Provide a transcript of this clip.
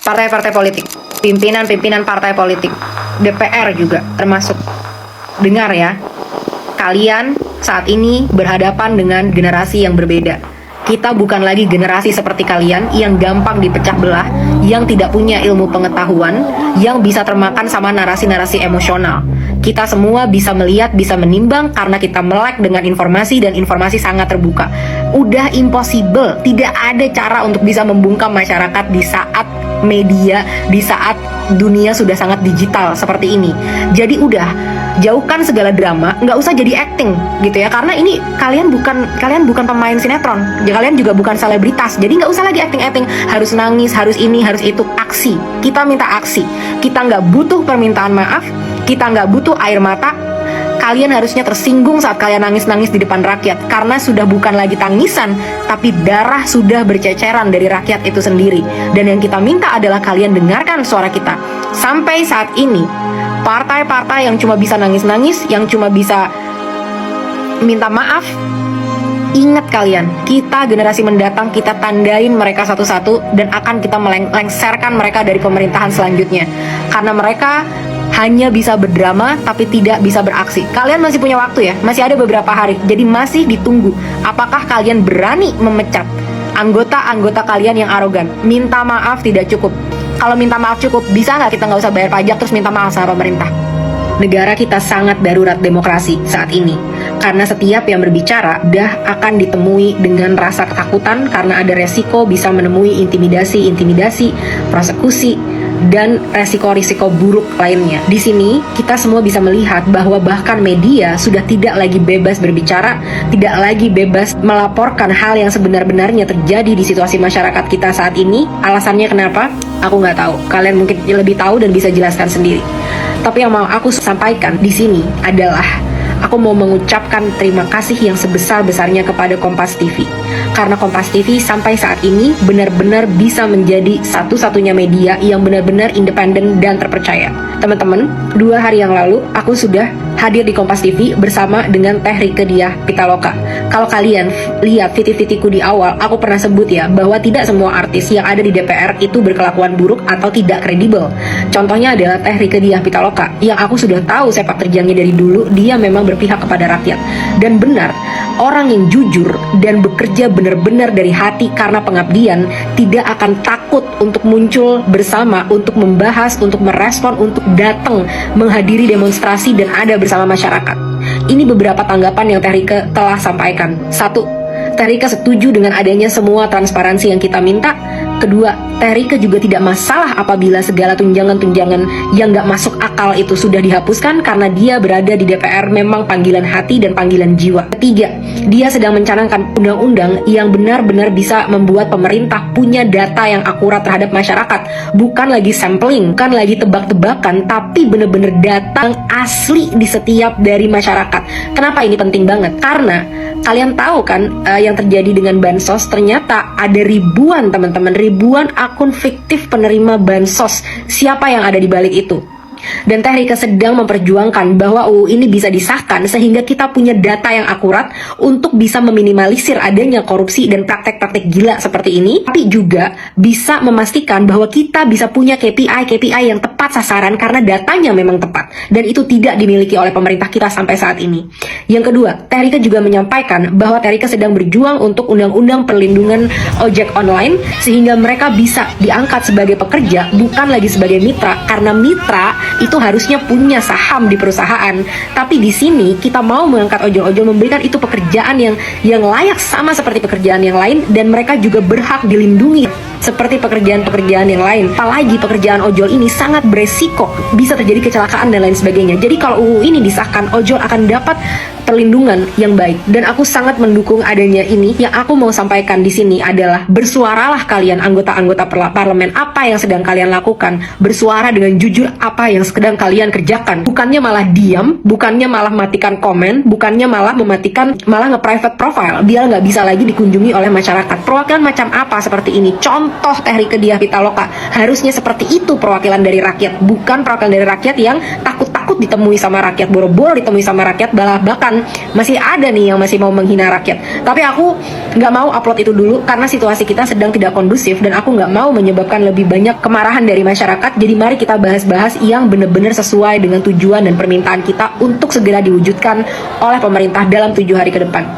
partai-partai politik, pimpinan-pimpinan partai politik, DPR juga termasuk. Dengar ya, kalian saat ini berhadapan dengan generasi yang berbeda. Kita bukan lagi generasi seperti kalian yang gampang dipecah belah, yang tidak punya ilmu pengetahuan, yang bisa termakan sama narasi-narasi emosional. Kita semua bisa melihat, bisa menimbang karena kita melek dengan informasi dan informasi sangat terbuka. Udah impossible, tidak ada cara untuk bisa membungkam masyarakat di saat media, di saat dunia sudah sangat digital seperti ini. Jadi udah, jauhkan segala drama, nggak usah jadi acting gitu ya, karena ini kalian bukan pemain sinetron ya, kalian juga bukan selebritas, jadi nggak usah lagi acting harus nangis, harus ini, harus itu. Aksi, kita minta aksi. Kita nggak butuh permintaan maaf, kita nggak butuh air mata. Kalian harusnya tersinggung saat kalian nangis-nangis di depan rakyat, karena sudah bukan lagi tangisan, tapi darah sudah berceceran dari rakyat itu sendiri. Dan yang kita minta adalah kalian dengarkan suara kita. Sampai saat ini partai-partai yang cuma bisa nangis-nangis, yang cuma bisa minta maaf, ingat kalian, kita generasi mendatang, kita tandain mereka satu-satu dan akan kita melengsarkan mereka dari pemerintahan selanjutnya. Karena mereka hanya bisa berdrama tapi tidak bisa beraksi. Kalian masih punya waktu ya, masih ada beberapa hari, jadi masih ditunggu. Apakah kalian berani memecat anggota-anggota kalian yang arogan? Minta maaf tidak cukup. Kalau minta maaf cukup, bisa nggak kita nggak usah bayar pajak terus minta maaf sama pemerintah? Negara kita sangat darurat demokrasi saat ini, karena setiap yang berbicara akan ditemui dengan rasa ketakutan karena ada resiko bisa menemui intimidasi, persekusi, dan resiko-risiko buruk lainnya. Di sini kita semua bisa melihat bahwa bahkan media sudah tidak lagi bebas berbicara, tidak lagi bebas melaporkan hal yang sebenar-benarnya terjadi di situasi masyarakat kita saat ini. Alasannya kenapa? Aku nggak tahu. Kalian mungkin lebih tahu dan bisa jelaskan sendiri. Tapi yang mau aku sampaikan di sini adalah aku mau mengucapkan terima kasih yang sebesar-besarnya kepada Kompas TV. Karena Kompas TV sampai saat ini benar-benar bisa menjadi satu-satunya media yang benar-benar independen dan terpercaya. Teman-teman, 2 hari yang lalu aku sudah hadir di Kompas TV bersama dengan Teh Rieke Diah Pitaloka. Kalau kalian lihat titik-titikku di awal, aku pernah sebut ya bahwa tidak semua artis yang ada di DPR itu berkelakuan buruk atau tidak kredibel. Contohnya adalah Teh Rieke Diah Pitaloka yang aku sudah tahu sepak terjangnya dari dulu, dia memang berpihak kepada rakyat. Dan benar, orang yang jujur dan bekerja benar-benar dari hati karena pengabdian tidak akan takut untuk muncul bersama, untuk membahas, untuk merespon, untuk datang menghadiri demonstrasi dan ada bersama masyarakat. Ini beberapa tanggapan yang Teh Rieke telah sampaikan. 1. Teh Rieke setuju dengan adanya semua transparansi yang kita minta. Kedua, Teh Rieke juga tidak masalah apabila segala tunjangan-tunjangan yang gak masuk akal itu sudah dihapuskan karena dia berada di DPR memang panggilan hati dan panggilan jiwa. Ketiga, dia sedang mencanangkan undang-undang yang benar-benar bisa membuat pemerintah punya data yang akurat terhadap masyarakat. Bukan lagi sampling, bukan lagi tebak-tebakan, tapi benar-benar data yang asli di setiap dari masyarakat. Kenapa ini penting banget? Karena kalian tahu kan yang terjadi dengan bansos, ternyata ada ribuan teman-teman, ribuan akun fiktif penerima bansos. Siapa yang ada di balik itu? Dan Teh Rieke sedang memperjuangkan bahwa UU ini bisa disahkan sehingga kita punya data yang akurat untuk bisa meminimalisir adanya korupsi dan praktek-praktek gila seperti ini, tapi juga bisa memastikan bahwa kita bisa punya KPI yang tepat sasaran karena datanya memang tepat, dan itu tidak dimiliki oleh pemerintah kita sampai saat ini. Yang kedua, Teh Rieke juga menyampaikan bahwa Teh Rieke sedang berjuang untuk undang-undang perlindungan ojek online sehingga mereka bisa diangkat sebagai pekerja, bukan lagi sebagai mitra, karena mitra itu harusnya punya saham di perusahaan. Tapi di sini kita mau mengangkat ojol-ojol, memberikan itu pekerjaan yang layak sama seperti pekerjaan yang lain, dan mereka juga berhak dilindungi seperti pekerjaan-pekerjaan yang lain. Apalagi pekerjaan ojol ini sangat beresiko, bisa terjadi kecelakaan dan lain sebagainya. Jadi kalau UU ini disahkan, ojol akan dapat perlindungan yang baik, dan aku sangat mendukung adanya ini. Yang aku mau sampaikan di sini adalah bersuaralah kalian anggota-anggota parlemen, apa yang sedang kalian lakukan, bersuara dengan jujur apa yang sedang kalian kerjakan, bukannya malah diam, bukannya malah matikan komen, bukannya malah malah nge-private profile biar nggak bisa lagi dikunjungi oleh masyarakat. Perwakilan macam apa seperti ini? Contoh Teh Rieke Diah Pitaloka harusnya seperti itu, perwakilan dari rakyat, bukan perwakilan dari rakyat yang takut takut ditemui sama rakyat, boro-boro ditemui sama rakyat, bahkan masih ada nih yang masih mau menghina rakyat. Tapi aku nggak mau upload itu dulu karena situasi kita sedang tidak kondusif dan aku nggak mau menyebabkan lebih banyak kemarahan dari masyarakat. Jadi mari kita bahas-bahas yang benar-benar sesuai dengan tujuan dan permintaan kita untuk segera diwujudkan oleh pemerintah dalam 7 hari ke depan.